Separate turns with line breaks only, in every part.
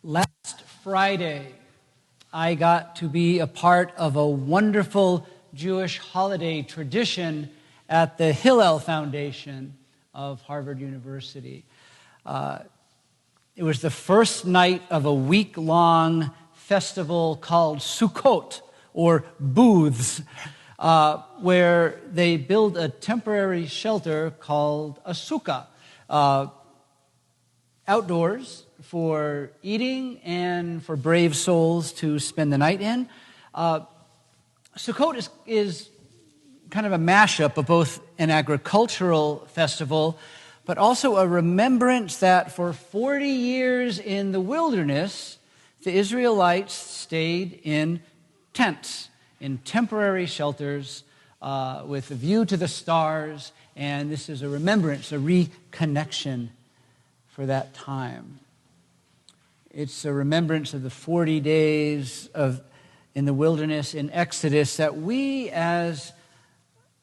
Last Friday, I got to be a part of a wonderful Jewish holiday tradition at the Hillel Foundation of Harvard University. It was the first night of a week-long festival called Sukkot, or booths, where they build a temporary shelter called a sukkah, outdoors for eating and for brave souls to spend the night in. Sukkot is kind of a mashup of both an agricultural festival, but also a remembrance that for 40 years in the wilderness, the Israelites stayed in tents, in temporary shelters, with a view to the stars, and this is a remembrance, a reconnection for that time. It's a remembrance of the 40 days in the wilderness in Exodus that we as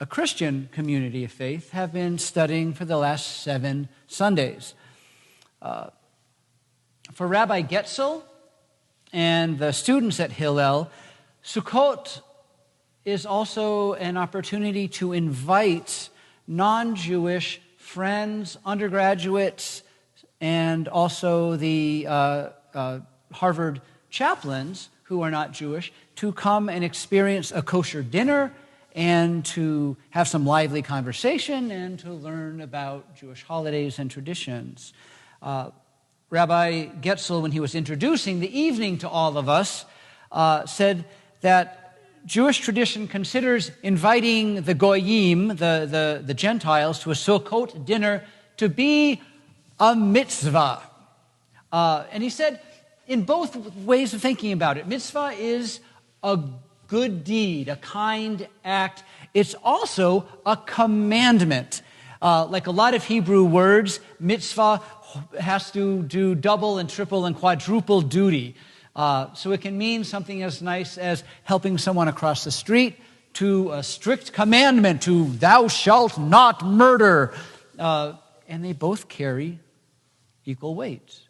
a Christian community of faith have been studying for the last 7 Sundays. For Rabbi Getzel and the students at Hillel, Sukkot is also an opportunity to invite non-Jewish friends, undergraduates, and also the Harvard chaplains who are not Jewish to come and experience a kosher dinner and to have some lively conversation and to learn about Jewish holidays and traditions. Rabbi Getzel, when he was introducing the evening to all of us, said that Jewish tradition considers inviting the goyim, the Gentiles, to a Sukkot dinner to be a mitzvah. And he said, in both ways of thinking about it, mitzvah is a good deed, a kind act. It's also a commandment. Like a lot of Hebrew words, mitzvah has to do double and triple and quadruple duty. So it can mean something as nice as helping someone across the street, to a strict commandment, to thou shalt not murder. And they both carry equal weight.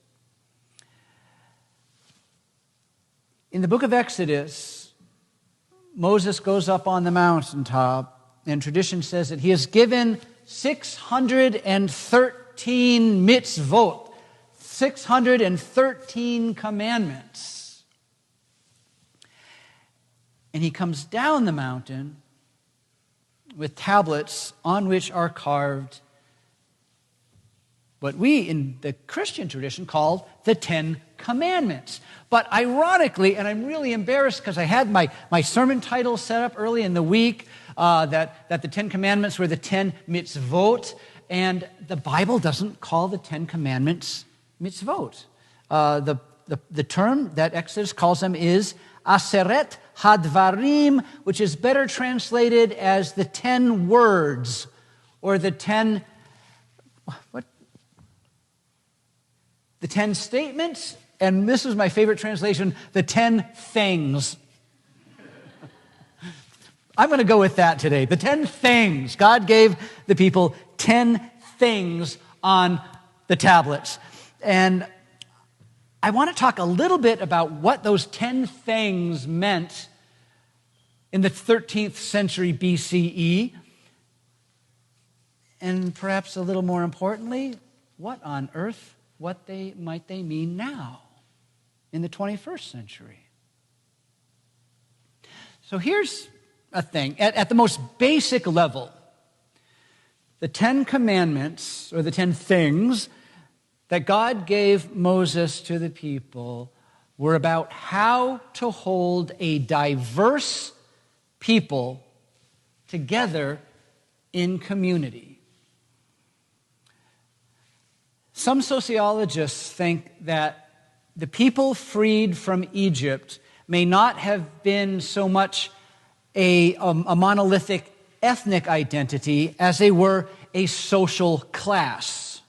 In the book of Exodus, Moses goes up on the mountaintop, and tradition says that he is given 613 mitzvot, 613 commandments. And he comes down the mountain with tablets on which are carved what we in the Christian tradition call the 10 Commandments. But ironically, and I'm really embarrassed because I had my sermon title set up early in the week, that the 10 Commandments were the 10 mitzvot, and the Bible doesn't call the 10 Commandments mitzvot. The term that Exodus calls them is aseret hadvarim, which is better translated as the 10 words, or the 10 statements, and this is my favorite translation, the 10 things. I'm going to go with that today. The 10 things. God gave the people 10 things on the tablets. And I want to talk a little bit about what those 10 things meant in the 13th century BCE. And perhaps a little more importantly, what on earth might they mean now in the 21st century? So here's a thing. At the most basic level, the 10 Commandments, or the 10 things that God gave Moses to the people, were about how to hold a diverse people together in community. Some sociologists think that the people freed from Egypt may not have been so much a monolithic ethnic identity as they were a social class.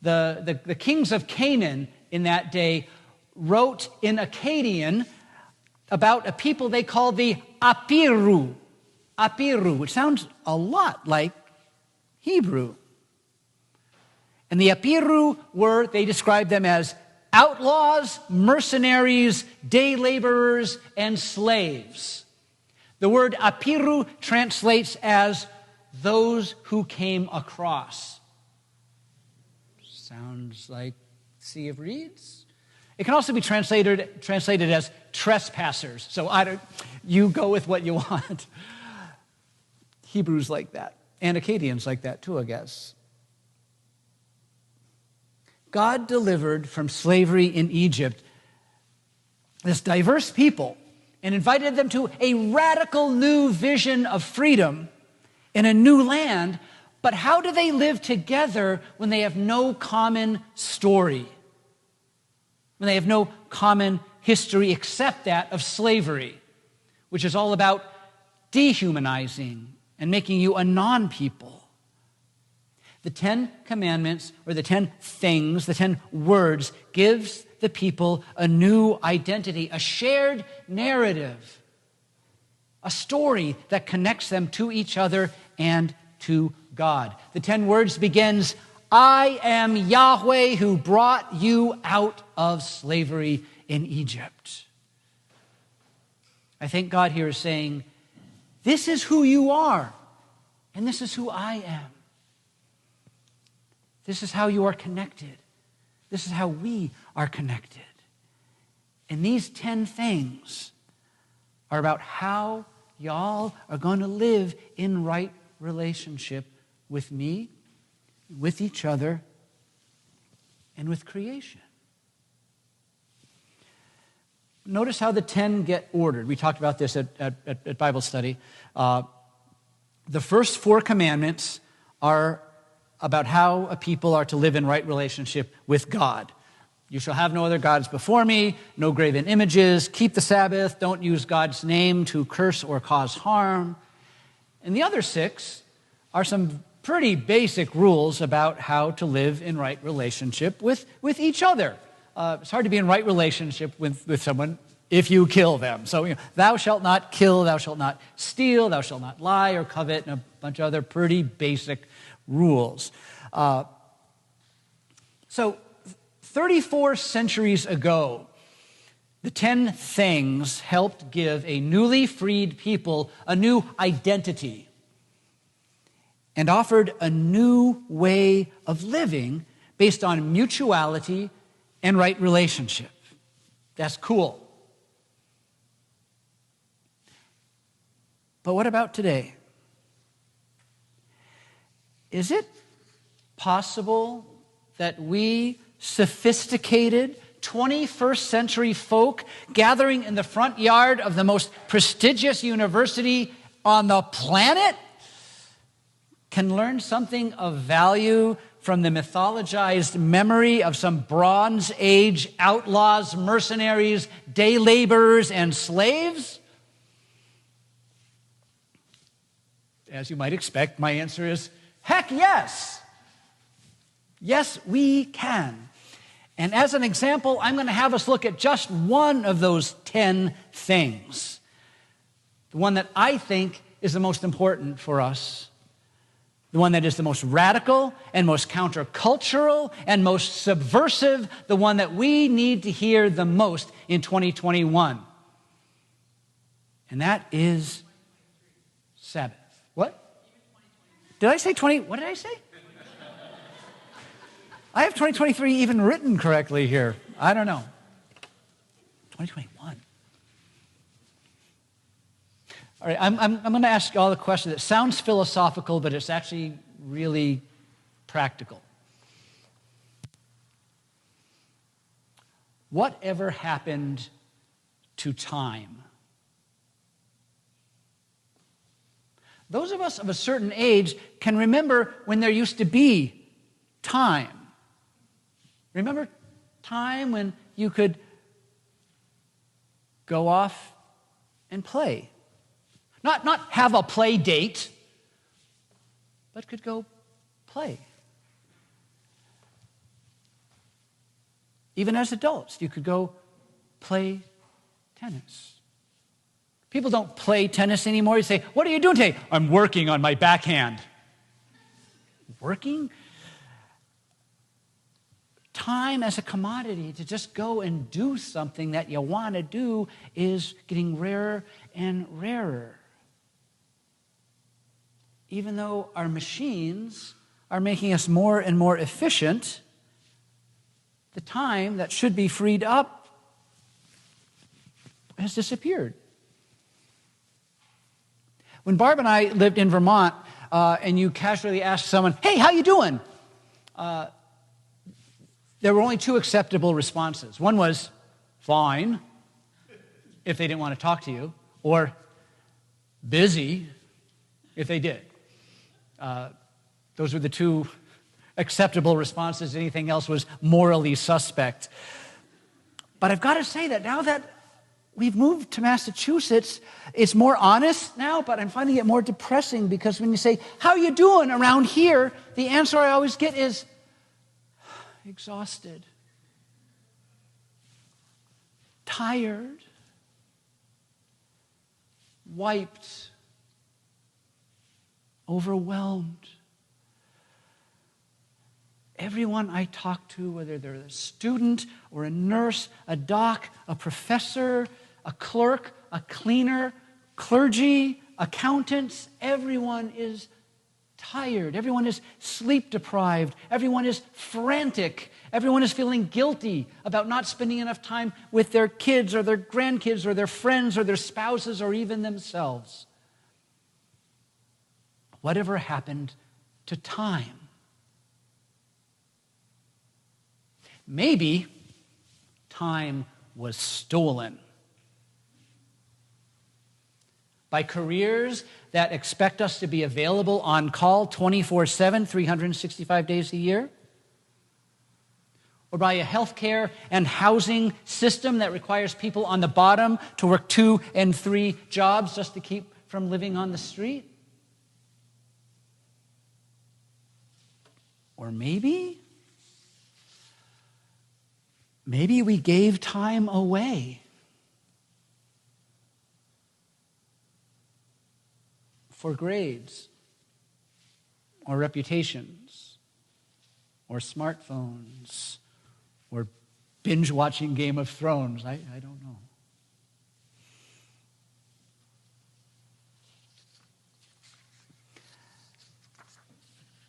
The kings of Canaan in that day wrote in Akkadian about a people they called the Apiru, which sounds a lot like Hebrew. And the Apiru they described them as outlaws, mercenaries, day laborers, and slaves. The word apiru translates as those who came across. Sounds like Sea of Reeds. It can also be translated as trespassers. So you go with what you want. Hebrews like that. And Akkadians like that too, I guess. God delivered from slavery in Egypt this diverse people and invited them to a radical new vision of freedom in a new land. But how do they live together when they have no common story? When they have no common history except that of slavery, which is all about dehumanizing and making you a non-people. The 10 Commandments, or the 10 things, the 10 words, gives the people a new identity, a shared narrative, a story that connects them to each other and to God. The 10 words begins, I am Yahweh who brought you out of slavery in Egypt. I think God here is saying, this is who you are, and this is who I am. This is how you are connected. This is how we are connected. And these 10 things are about how y'all are going to live in right relationship with me, with each other, and with creation. Notice how the 10 get ordered. We talked about this at Bible study. The first 4 commandments are about how a people are to live in right relationship with God. You shall have no other gods before me, no graven images, keep the Sabbath, don't use God's name to curse or cause harm. And the other 6 are some pretty basic rules about how to live in right relationship with each other. It's hard to be in right relationship with someone if you kill them. So, thou shalt not kill, thou shalt not steal, thou shalt not lie or covet, and a bunch of other pretty basic rules. So 34 centuries ago, the 10 things helped give a newly freed people a new identity and offered a new way of living based on mutuality and right relationship. That's cool. But what about today? Is it possible that we sophisticated 21st century folk gathering in the front yard of the most prestigious university on the planet can learn something of value from the mythologized memory of some Bronze Age outlaws, mercenaries, day laborers, and slaves? As you might expect, my answer is, heck yes. Yes, we can. And as an example, I'm going to have us look at just one of those 10 things. The one that I think is the most important for us. The one that is the most radical and most countercultural and most subversive. The one that we need to hear the most in 2021. And that is Sabbath. What? Did I say 20? What did I say? I have 2023 even written correctly here. I don't know. 2021. All right, I'm going to ask you all the question that sounds philosophical, but it's actually really practical. Whatever happened to time? Those of us of a certain age can remember when there used to be time. Remember time when you could go off and play? Not have a play date, but could go play. Even as adults, you could go play tennis. People don't play tennis anymore. You say, what are you doing today? I'm working on my backhand. Working? time as a commodity to just go and do something that you want to do is getting rarer and rarer. Even though our machines are making us more and more efficient, the time that should be freed up has disappeared. When Barb and I lived in Vermont, and you casually asked someone, "Hey, how you doing?" There were only two acceptable responses. One was, "Fine," if they didn't want to talk to you, or "busy," if they did. Those were the two acceptable responses. Anything else was morally suspect. But I've got to say that now that we've moved to Massachusetts, it's more honest now, but I'm finding it more depressing because when you say, "How you doing around here?" the answer I always get is, exhausted, tired, wiped, overwhelmed. Everyone I talk to, whether they're a student or a nurse, a doc, a professor, a clerk, a cleaner, clergy, accountants, everyone is tired. Everyone is sleep deprived. Everyone is frantic. Everyone is feeling guilty about not spending enough time with their kids or their grandkids or their friends or their spouses or even themselves. Whatever happened to time? Maybe time was stolen by careers that expect us to be available on call 24/7, 365 days a year, or by a healthcare and housing system that requires people on the bottom to work 2 and 3 jobs just to keep from living on the street. Or maybe we gave time away for grades or reputations or smartphones or binge-watching Game of Thrones. I don't know.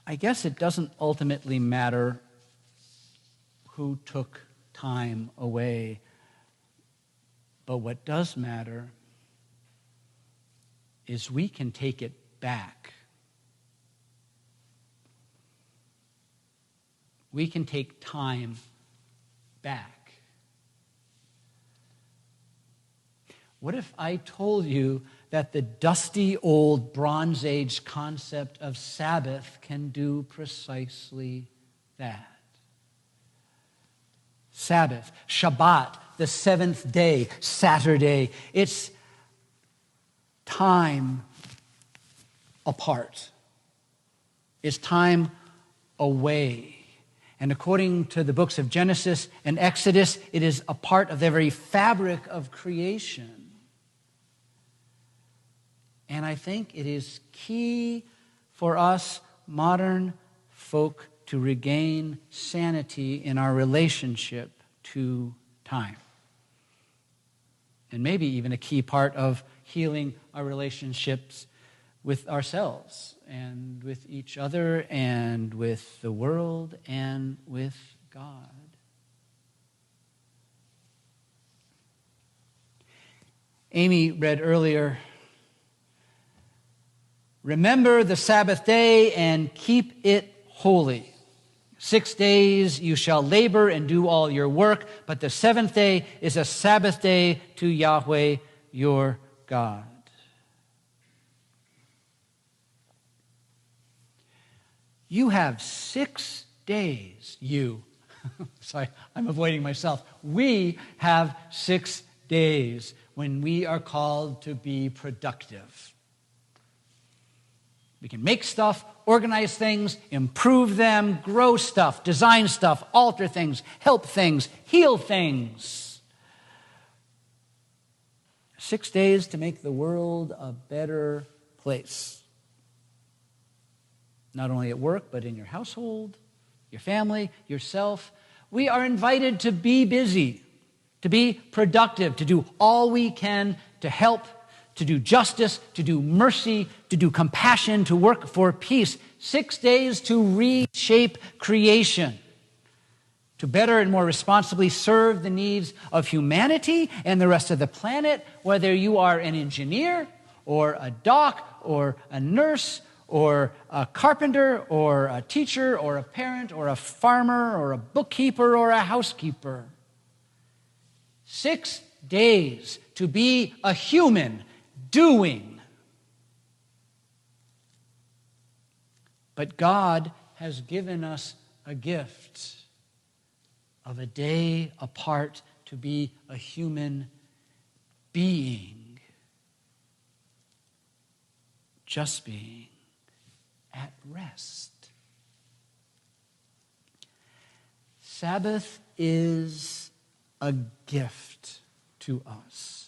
I guess it doesn't ultimately matter who took time away, but what does matter is we can take it back. We can take time back. What if I told you that the dusty old Bronze Age concept of Sabbath can do precisely that? Sabbath, Shabbat, the 7th day, Saturday. It's time apart. It's time away. And according to the books of Genesis and Exodus, it is a part of the very fabric of creation. And I think it is key for us modern folk to regain sanity in our relationship to time. And maybe even a key part of healing our relationships with ourselves and with each other and with the world and with God. Amy read earlier, "Remember the Sabbath day and keep it holy. 6 days you shall labor and do all your work, but the 7th day is a Sabbath day to Yahweh your God." You have 6 days, sorry, I'm avoiding myself. We have 6 days when we are called to be productive. We can make stuff, organize things, improve them, grow stuff, design stuff, alter things, help things, heal things. 6 days to make the world a better place. Not only at work, but in your household, your family, yourself. We are invited to be busy, to be productive, to do all we can to help, to do justice, to do mercy, to do compassion, to work for peace. 6 days to reshape creation, to better and more responsibly serve the needs of humanity and the rest of the planet, whether you are an engineer or a doc or a nurse or a carpenter or a teacher or a parent or a farmer or a bookkeeper or a housekeeper. 6 days to be a human doing. But God has given us a gift of a day apart to be a human being. Just being at rest. Sabbath is a gift to us.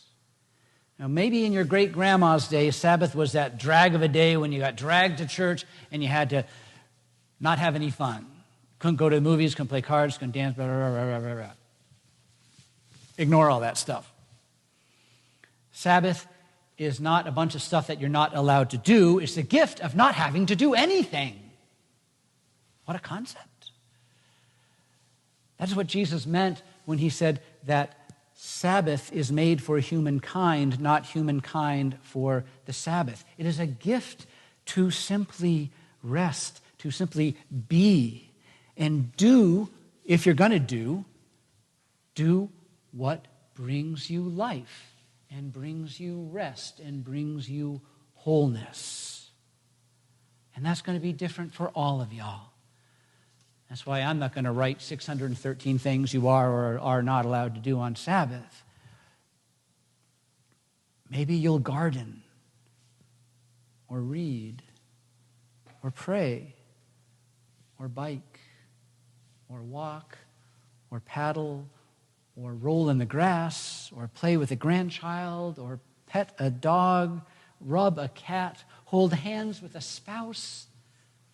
Now, maybe in your great-grandma's day, Sabbath was that drag of a day when you got dragged to church and you had to not have any fun. Couldn't go to the movies, couldn't play cards, couldn't dance, blah, blah, blah, blah, blah. Ignore all that stuff. Sabbath is not a bunch of stuff that you're not allowed to do. It's the gift of not having to do anything. What a concept. That's what Jesus meant when he said that Sabbath is made for humankind, not humankind for the Sabbath. It is a gift to simply rest, to simply be, and do, if you're going to do what brings you life and brings you rest and brings you wholeness. And that's going to be different for all of y'all. That's why I'm not going to write 613 things you are or are not allowed to do on Sabbath. Maybe you'll garden or read or pray or bike or walk or paddle or roll in the grass or play with a grandchild or pet a dog, rub a cat, hold hands with a spouse,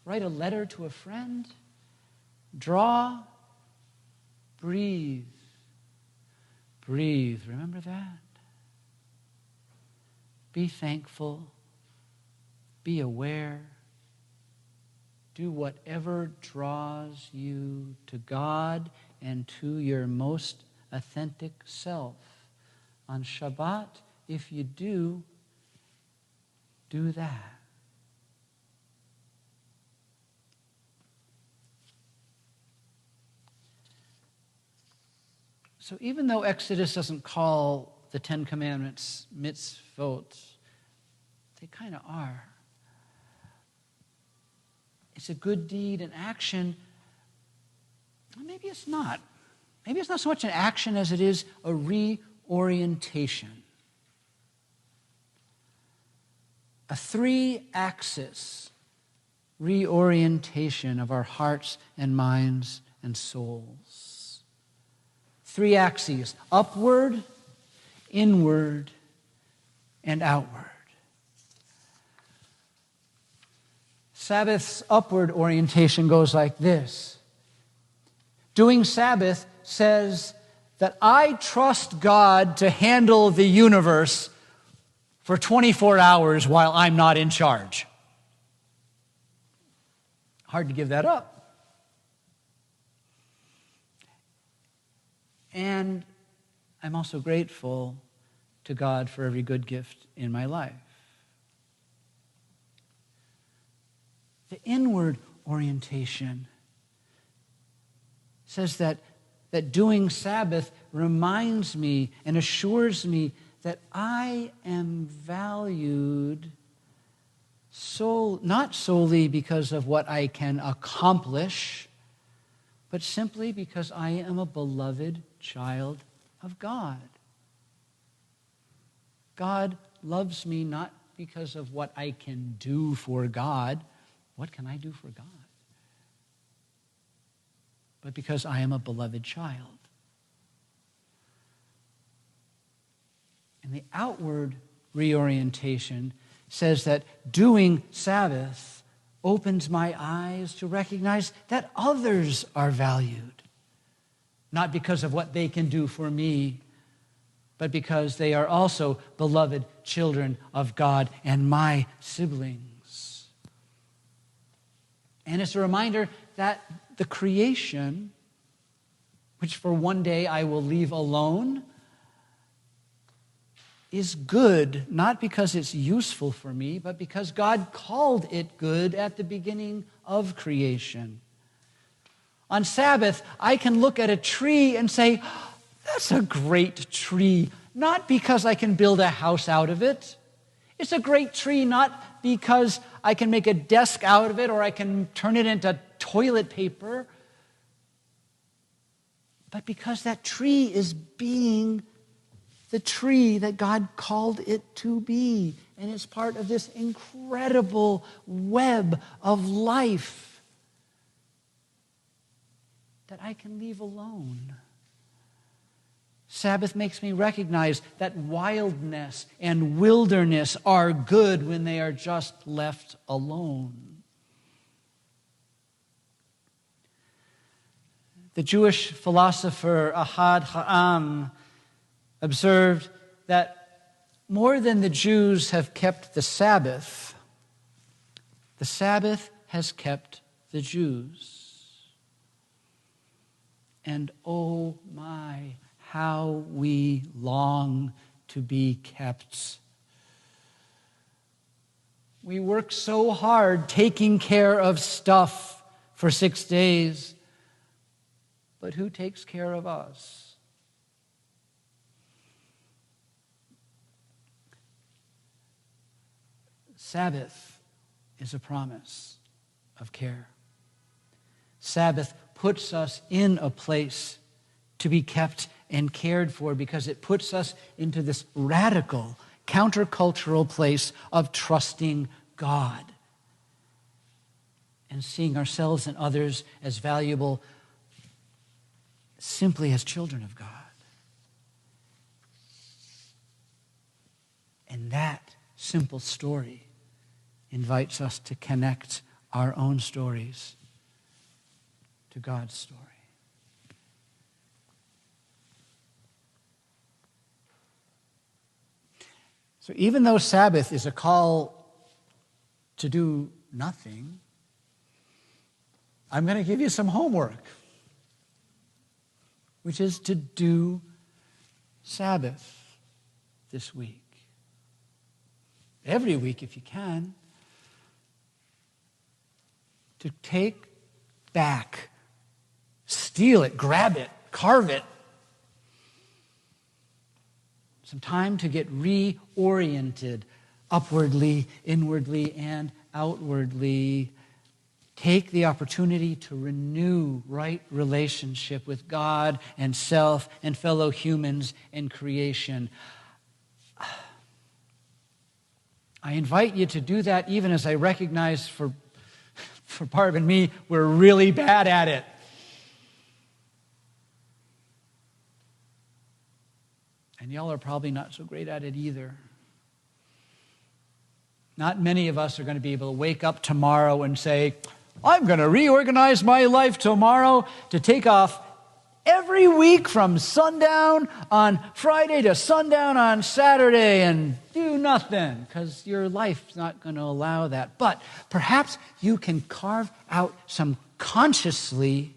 write a letter to a friend. Draw, breathe. Breathe. Remember that? Be thankful. Be aware. Do whatever draws you to God and to your most authentic self. On Shabbat, if you do that. So even though Exodus doesn't call the Ten Commandments mitzvot, they kind of are. It's a good deed, an action. Well, maybe it's not. Maybe it's not so much an action as it is a reorientation. A three-axis reorientation of our hearts and minds and souls. 3 axes: upward, inward, and outward. Sabbath's upward orientation goes like this. Doing Sabbath says that I trust God to handle the universe for 24 hours while I'm not in charge. Hard to give that up. And I'm also grateful to God for every good gift in my life. The inward orientation says that doing Sabbath reminds me and assures me that I am valued not solely because of what I can accomplish, but simply because I am a beloved child of God. God loves me not because of what I can do for God. What can I do for God? But because I am a beloved child. And the outward reorientation says that doing Sabbath opens my eyes to recognize that others are valued. not because of what they can do for me, but because they are also beloved children of God and my siblings. And it's a reminder that the creation, which for one day I will leave alone, is good, not because it's useful for me, but because God called it good at the beginning of creation. On Sabbath, I can look at a tree and say, that's a great tree, not because I can build a house out of it. It's a great tree not because I can make a desk out of it or I can turn it into toilet paper, but because that tree is being the tree that God called it to be. And it's part of this incredible web of life that I can leave alone. Sabbath makes me recognize that wildness and wilderness are good when they are just left alone. The Jewish philosopher Ahad Ha'am observed that more than the Jews have kept the Sabbath has kept the Jews. And oh my, how we long to be kept. We work so hard taking care of stuff for 6 days, but who takes care of us? Sabbath is a promise of care. Sabbath puts us in a place to be kept and cared for because it puts us into this radical, countercultural place of trusting God and seeing ourselves and others as valuable simply as children of God. And that simple story invites us to connect our own stories to God's story. So even though Sabbath is a call to do nothing, I'm going to give you some homework, which is to do Sabbath this week. Every week if you can. To take back, steal it, grab it, carve it. Some time to get reoriented upwardly, inwardly, and outwardly. Take the opportunity to renew right relationship with God and self and fellow humans and creation. I invite you to do that even as I recognize for Barb and me, we're really bad at it. And y'all are probably not so great at it either. Not many of us are going to be able to wake up tomorrow and say, I'm going to reorganize my life tomorrow to take off every week from sundown on Friday to sundown on Saturday and do nothing, because your life's not going to allow that. But perhaps you can carve out some consciously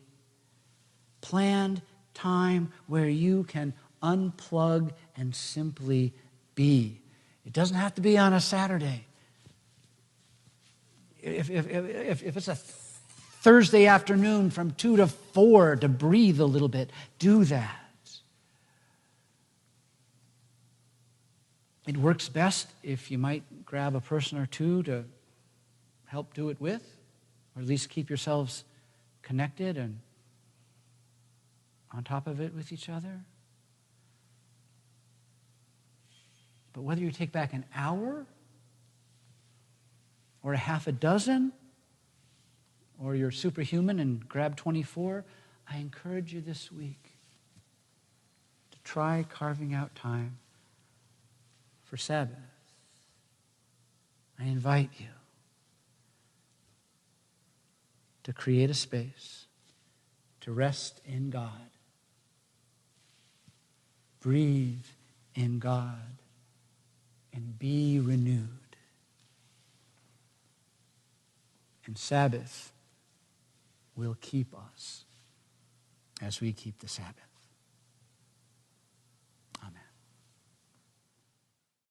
planned time where you can unplug and simply be. It doesn't have to be on a Saturday. If it's a Thursday afternoon from 2 to 4 to breathe a little bit, do that. It works best if you might grab a person or two to help do it with, or at least keep yourselves connected and on top of it with each other. But whether you take back an hour or a half a dozen, or you're superhuman and grab 24, I encourage you this week to try carving out time for Sabbath. I invite you to create a space to rest in God breathe in God and be renewed. And Sabbath will keep us as we keep the Sabbath.